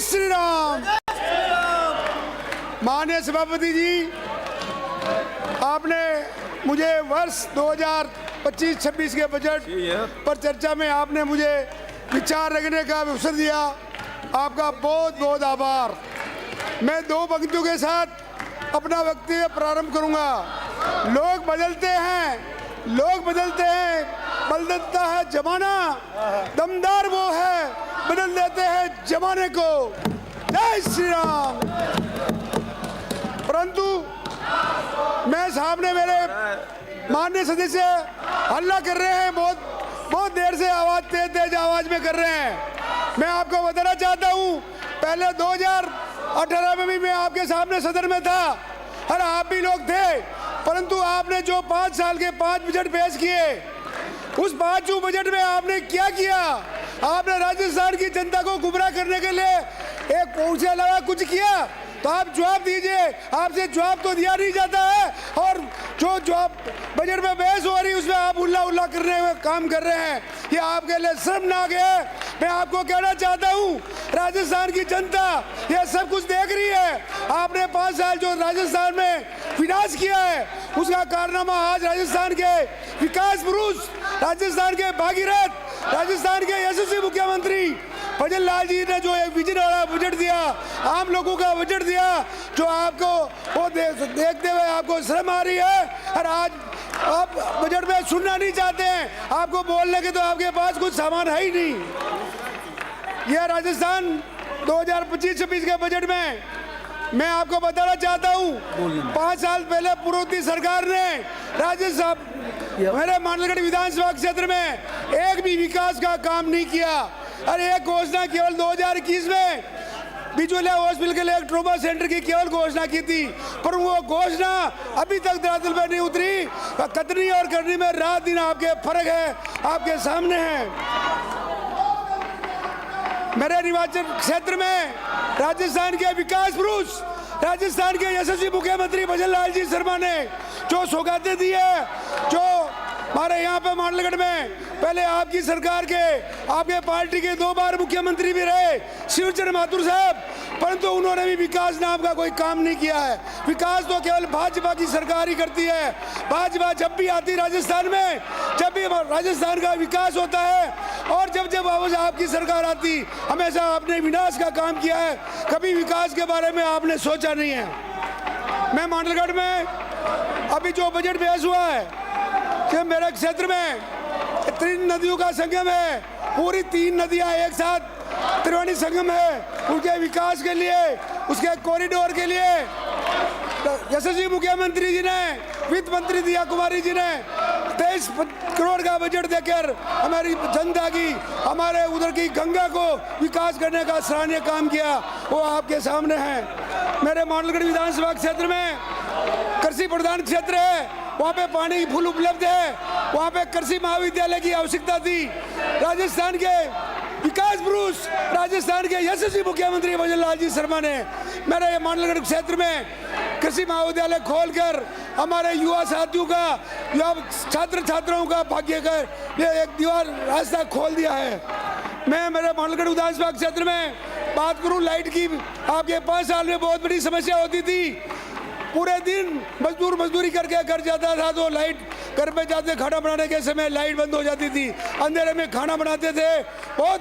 श्री राम। माननीय सभापति जी, आपने मुझे वर्ष 2025-26 के बजट पर चर्चा में आपने मुझे विचार रखने का अवसर दिया। आपका बहुत बहुत आभार। मैं दो पंक्तियों के साथ अपना वक्तव्य प्रारंभ करूंगा। लोग बदलते हैं, लोग बदलते हैं, बदलता है जमाना, दमदार वो है, बदल देते हैं जमाने को। जय श्री राम। परंतु मैं सामने मेरे माननीय सदस्य हल्ला कर रहे हैं, बहुत देर से आवाज तेज आवाज में कर रहे हैं। मैं आपको बताना चाहता हूं, पहले 2018 में भी मैं आपके सामने सदन में था और आप भी लोग थे, परंतु आपने जो 5 साल के 5 बजट पेश किए, उस 5 बजट में आपने क्या किया? आपने राजस्थान की जनता को गुमराह करने के लिए एक उसके अलावा कुछ किया? तो आप जवाब दीजिए। आपसे जवाब तो दिया नहीं जाता है, और जो जवाब बजट में बहस हो रही है उसमें आप उल्ला करने में काम कर रहे हैं। ये आपके लिए शर्मनाक है। मैं आपको कहना चाहता हूँ, राजस्थान की जनता ये सब कुछ देख रही है। आपने 5 साल जो राजस्थान में विनाश किया है, उसका कारनामा आज राजस्थान के विकास पुरुष, राजस्थान के भागीरथ, राजस्थान के यशस्वी मुख्यमंत्री भजन लाल जी ने जो एक विजन वाला बजट दिया, आम लोगों का बजट दिया, जो आपको वो देखते हुए आपको शर्म आ रही है। और आज आप बजट में सुनना नहीं चाहते हैं, आपको बोलने के तो आपके पास कुछ सामान है ही नहीं। यह राजस्थान 2025-26 के बजट में मैं आपको बताना चाहता हूँ, 5 साल पहले पूर्ववर्ती सरकार ने राजस्थान मेरे मांडलगढ़ विधानसभा क्षेत्र में एक भी विकास का काम नहीं किया। और एक घोषणा केवल 2021 में बिजुलिया हॉस्पिटल के लिए एक ट्रोमा सेंटर की केवल घोषणा की थी, पर वो घोषणा अभी तक धरातल पर नहीं उतरी। कतनी और करनी में रात दिन आपके फर्क है, आपके सामने है। मेरे निर्वाचन क्षेत्र में राजस्थान के विकास पुरुष, राजस्थान के यशस्वी मुख्यमंत्री भजन लाल जी शर्मा ने जो सौगातें दी है, जो हमारे यहाँ पे मांडलगढ़ में पहले आपकी सरकार के, आपके पार्टी के 2 बार मुख्यमंत्री भी रहे शिवचरण माथुर साहब, परंतु उन्होंने भी विकास नाम का कोई काम नहीं किया है। विकास तो केवल भाजपा की सरकार ही करती है। भाजपा जब भी आती राजस्थान में, जब भी राजस्थान का विकास होता है, और जब आपकी सरकार आती, हमेशा आपने विनाश का काम किया है, कभी विकास के बारे में आपने सोचा नहीं है। मैं मांडलगढ़ में अभी जो बजट पेश हुआ है कि मेरे क्षेत्र में 3 नदियों का संगम है, पूरी 3 नदियां एक साथ त्रिवेणी संगम है, उनके विकास के लिए, उसके कॉरिडोर के लिए यशस्वी मुख्यमंत्री जी ने, वित्त मंत्री दिया कुमारी जी ने 23 करोड़ का बजट देकर हमारी जनता की, हमारे उधर की गंगा को विकास करने का सराहनीय काम किया। वो आपके सामने है। मेरे मांडलगढ़ विधानसभा क्षेत्र में कृषि प्रधान क्षेत्र है, वहाँ पे पानी फुल उपलब्ध है, वहाँ पे कृषि महाविद्यालय की आवश्यकता थी। राजस्थान के विकास पुरुष, राजस्थान के यशस्वी मुख्यमंत्री भजन लाल जी शर्मा ने मेरे मांडलगढ़ क्षेत्र में कृषि महाविद्यालय खोलकर हमारे युवा साथियों का, युवा छात्र छात्राओं का भाग्य कर ये एक दीवार रास्ता खोल दिया है। मैं मेरे मांडलगढ़ विधानसभा क्षेत्र में बात करूँ लाइट की, आपके 5 साल में बहुत बड़ी समस्या होती थी। पूरे दिन मजदूरी करके घर जाता था, तो लाइट घर पे जाते खाना बनाने के समय लाइट बंद हो जाती थी, अंधेरे में खाना बनाते थे, बहुत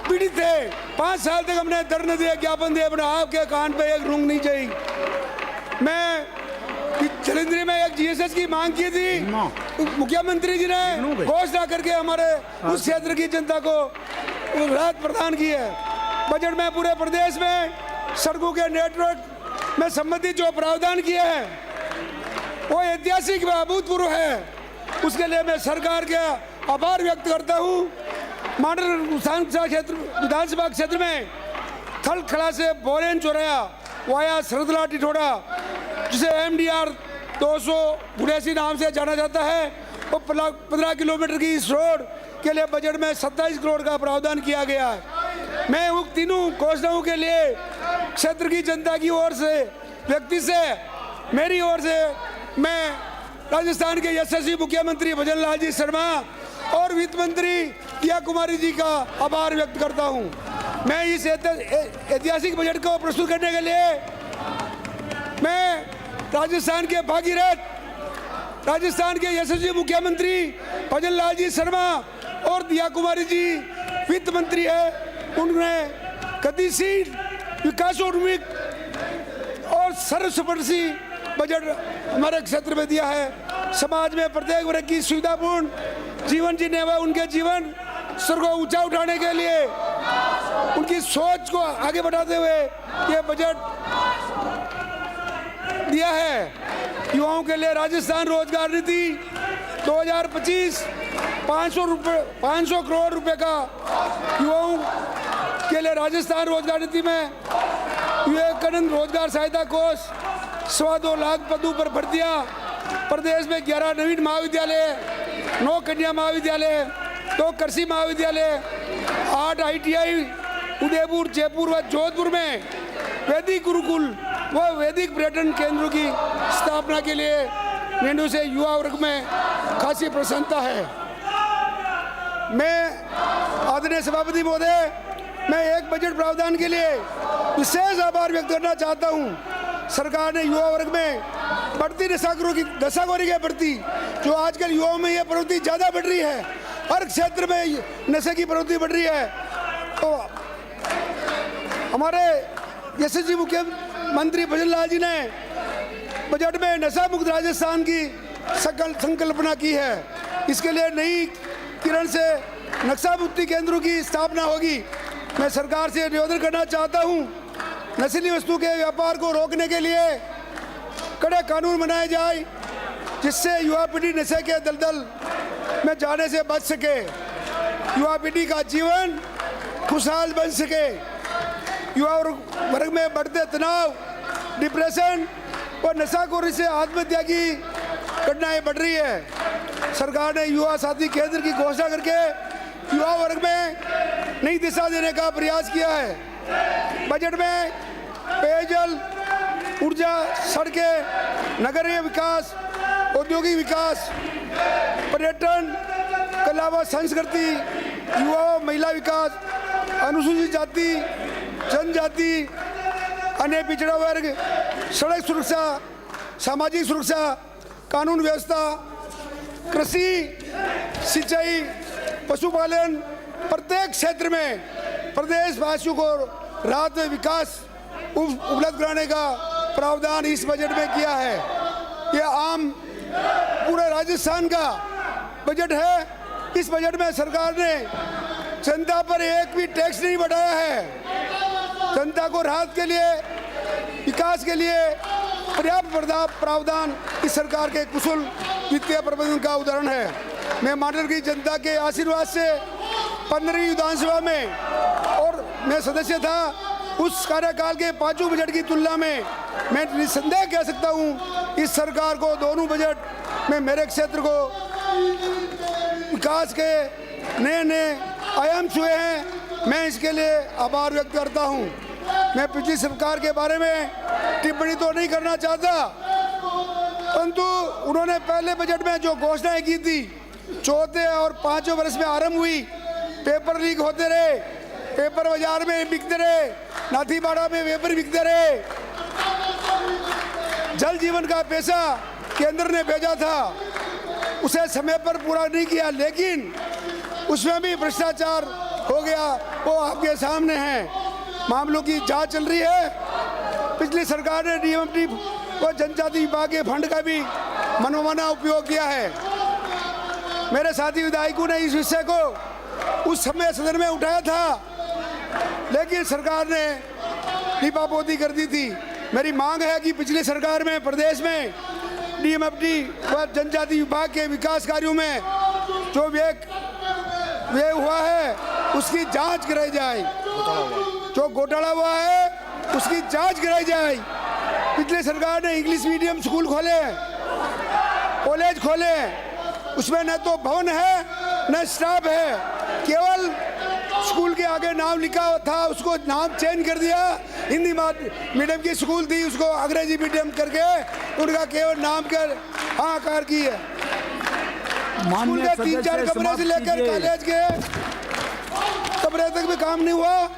पीड़ित थे। 5 साल तक हमने धरने दिए, ज्ञापन दिए, अपना आपके कान पे एक रूंग नहीं चाहिए। मैं जलंधरी में एक GSS की मांग की थी, मुख्यमंत्री जी ने घोषणा करके हमारे उस क्षेत्र की जनता को राहत प्रदान की है। बजट में पूरे प्रदेश में सड़कों के नेटवर्क में संबंधित जो प्रावधान किए हैं, वो ऐतिहासिक व अभूतपूर्व है। उसके लिए मैं सरकार का आभार व्यक्त करता हूँ। मांडलगढ़ विधानसभा क्षेत्र में थलखड़ा से बोरेन चौराया वाया सरदला टिठोड़ा, जिसे MDR 282 नाम से जाना जाता है, वो 15 किलोमीटर की इस रोड के लिए बजट में 27 करोड़ का प्रावधान किया गया है। मैं उन तीनों घोषणाओं के लिए क्षेत्र की जनता की ओर से, व्यक्ति से, मेरी ओर से मैं राजस्थान के यशस्वी मुख्यमंत्री भजन लाल जी शर्मा और वित्त मंत्री दिया कुमारी जी का आभार व्यक्त करता हूं। मैं इस ऐतिहासिक बजट को प्रस्तुत करने के लिए मैं राजस्थान के भागीरथ, राजस्थान के यशस्वी मुख्यमंत्री भजन लाल जी शर्मा और दिया कुमारी जी वित्त मंत्री है, उन्होंने गतिशील विकासोन्मुख और सर्वस्पर्शी बजट हमारे क्षेत्र में दिया है। समाज में प्रत्येक वर्ग की सुविधापूर्ण जीवन जीने व उनके जीवन स्तर को ऊंचा उठाने के लिए उनकी सोच को आगे बढ़ाते हुए ये बजट दिया है। युवाओं के लिए राजस्थान रोजगार नीति 2025 500 करोड़ रुपए का युवाओं के लिए राजस्थान रोजगार नीति में विवेकानंद रोजगार सहायता कोष 2.25 लाख पदों पर भर्तियां, प्रदेश में 11 नवीन महाविद्यालय, 9 कन्या महाविद्यालय, 2 कृषि महाविद्यालय, 8 ITI उदयपुर, जयपुर व जोधपुर में वैदिक गुरुकुल व वैदिक पर्यटन केंद्रों की स्थापना के लिए निर्णय से युवा वर्ग में खासी प्रसन्नता है। मैं आदरणीय सभापति महोदय, मैं एक बजट प्रावधान के लिए विशेष आभार व्यक्त करना चाहता हूं। सरकार ने युवा वर्ग में बढ़ती नशाखोरी के प्रति, जो आजकल युवाओं में यह प्रवृत्ति ज़्यादा बढ़ रही है, हर क्षेत्र में नशे की प्रवृत्ति बढ़ रही है, तो हमारे यशस्वी मुख्यमंत्री भजन लाल जी ने बजट में नशा मुक्त राजस्थान की संकल्पना की है। इसके लिए नई किरण से नक्शा मुक्ति केंद्रों की स्थापना होगी। मैं सरकार से निवेदन करना चाहता हूं, नशीली वस्तु के व्यापार को रोकने के लिए कड़े कानून बनाए जाए, जिससे युवा पीढ़ी नशे के दलदल में जाने से बच सके, युवा पीढ़ी का जीवन खुशहाल बन सके। युवा वर्ग में बढ़ते तनाव, डिप्रेशन और नशाखोरी से आत्महत्या की घटनाएं बढ़ रही है। सरकार ने युवा साथी केंद्र की घोषणा करके युवा वर्ग में नई दिशा देने का प्रयास किया है। बजट में पेयजल, ऊर्जा, सड़कें, नगरीय विकास, औद्योगिक विकास, पर्यटन, कला व संस्कृति, युवा महिला विकास, अनुसूचित जाति, जनजाति, अन्य पिछड़ा वर्ग, सड़क सुरक्षा, सामाजिक सुरक्षा, कानून व्यवस्था, कृषि, सिंचाई, पशुपालन, प्रत्येक क्षेत्र में प्रदेशवासियों को राहत विकास उपलब्ध कराने का प्रावधान इस बजट में किया है। यह आम पूरे राजस्थान का बजट है। इस बजट में सरकार ने जनता पर एक भी टैक्स नहीं बढ़ाया है। जनता को राहत के लिए, विकास के लिए पर्याप्त प्रावधान इस सरकार के कुशल वित्तीय प्रबंधन का उदाहरण है। मैं माननीय की जनता के आशीर्वाद से 15वीं विधानसभा में और मैं सदस्य था, उस कार्यकाल के 5 बजट की तुलना में मैं निसंदेह कह सकता हूं, इस सरकार को दोनों बजट में मेरे क्षेत्र को विकास के नए आयाम छुए हैं। मैं इसके लिए आभार व्यक्त करता हूं। मैं पिछली सरकार के बारे में टिप्पणी तो नहीं करना चाहता, परंतु उन्होंने पहले बजट में जो घोषणाएं की थी, चौथे और 5वें वर्ष में आरंभ हुई, पेपर लीक होते रहे, पेपर बाजार में बिकते रहे, नाथीबाड़ा में पेपर बिकते रहे, जल जीवन का पैसा केंद्र ने भेजा था, उसे समय पर पूरा नहीं किया, लेकिन उसमें भी भ्रष्टाचार हो गया, वो आपके सामने है। मामलों की जांच चल रही है। पिछली सरकार ने DMFT और जनजाति विभाग के फंड का भी मनमाना उपयोग किया है। मेरे साथी विधायकों ने इस विषय को उस समय सदन में उठाया था, लेकिन सरकार ने लीपापोती कर दी थी। मेरी मांग है कि पिछली सरकार में प्रदेश में DMFT व जनजाति विभाग के विकास कार्यों में जो व्यय हुआ है उसकी जांच कराई जाए, जो घोटाला हुआ है उसकी जांच कराई जाए। पिछली सरकार ने इंग्लिश मीडियम स्कूल खोले, कॉलेज खोले, उसमें न तो भवन है न स्टाफ है, केवल स्कूल के आगे नाम लिखा था, उसको नाम चेंज कर दिया। हिंदी मीडियम की स्कूल थी, उसको अंग्रेजी मीडियम करके उनका केवल नाम कर हाहाकार की है। स्कूल के 3-4 कमरे से लेकर कॉलेज के कमरे तक भी काम नहीं हुआ।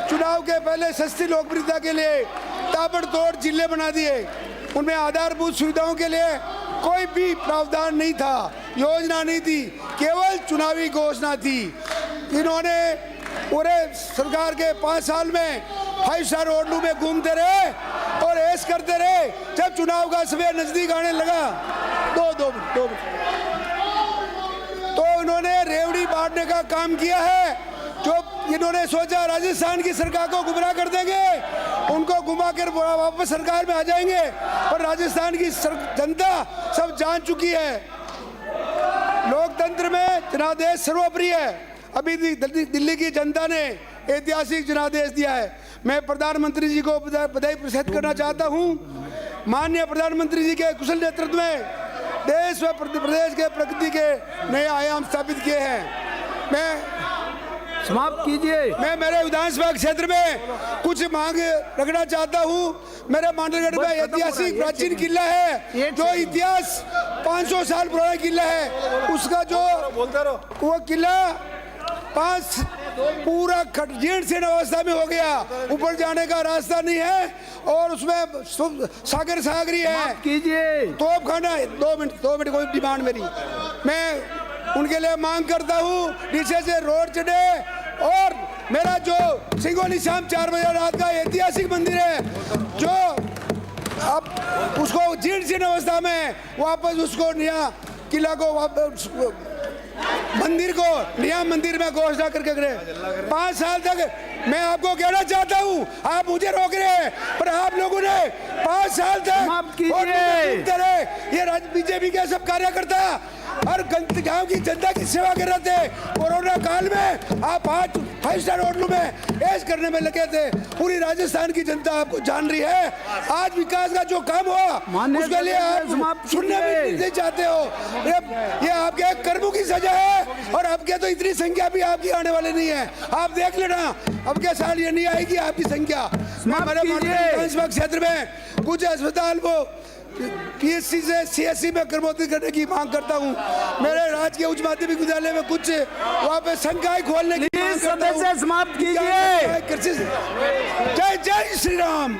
चुनाव के पहले सस्ती लोकप्रियता के लिए ताबड़तोड़ जिले बना दिए। उनमें आधारभूत सुविधाओं के लिए कोई भी प्रावधान नहीं था, योजना नहीं थी, केवल चुनावी घोषणा थी। इन्होंने पूरे सरकार के 5 साल में 5 स्टार होटलों में घूमते रहे और ऐश करते रहे। जब चुनाव का समय नजदीक आने लगा दो मिनट तो इन्होंने रेवड़ी बांटने का काम किया है। जो इन्होंने सोचा राजस्थान की सरकार को गुमराह कर देंगे, उनको घुमा कर वापस सरकार में आ जाएंगे, और राजस्थान की जनता सब जान चुकी है। लोकतंत्र में जनादेश सर्वोपरि है। अभी दिल्ली की जनता ने ऐतिहासिक जनादेश दिया है। मैं प्रधानमंत्री जी को बधाई प्रस्तुत करना चाहता हूं। माननीय प्रधानमंत्री जी के कुशल नेतृत्व में देश व प्रदेश के प्रगति के नए आयाम स्थापित किए हैं। समाप्त कीजिए। मैं मेरे विधानसभा क्षेत्र में कुछ मांग रखना चाहता हूं। मेरे मांडलगढ़ में ऐतिहासिक प्राचीन किला है, जो इतिहास 500 साल पुराना किला है। उसका जो वो किला पूरा जीर्ण शीर्ण अवस्था में हो गया, ऊपर जाने का रास्ता नहीं है, और उसमें सागरी है। कीजिए। तोप खाना। 2 मिनट कोई डिमांड मेरी, मैं उनके लिए मांग करता हूँ नीचे से रोड चढ़े, और मेरा जो सिंगोली शाम 4 बजे रात का ऐतिहासिक मंदिर है, जो अब उसको जीर्ण शीर्ण अवस्था में वापस उसको नया किला को वापस मंदिर को नया मंदिर में घोषणा करके करे। 5 साल तक मैं आपको कहना चाहता हूँ, आप मुझे रोक रहे हैं, पर आप लोगों ने 5 साल तक ये बीजेपी के सब कार्यकर्ता और गांव की जनता की सेवा कर रहे थे। कोरोना काल में आप 5 स्टार होटलों में ऐश करने में लगे थे। पूरी राजस्थान की जनता आपको जान रही है। आज विकास का जो काम हुआ उसके लिए आप सुनने में नहीं चाहते हो। ये आपके कर्मों की सजा है, और आपके तो इतनी संख्या भी आपकी आने वाली नहीं है। आप देख लेना, अब के साल ये नहीं आएगी आपकी संख्या। मैं मेरे विधानसभा क्षेत्र में कुछ अस्पताल को PSC से CSC में क्रमोन्नति करने की मांग करता हूं। मेरे राजकीय उच्च माध्यमिक विद्यालय में कुछ वहाँ पे संकाय खोलने की मांग करता हूं। समाप्त कीजिए। जय श्री राम।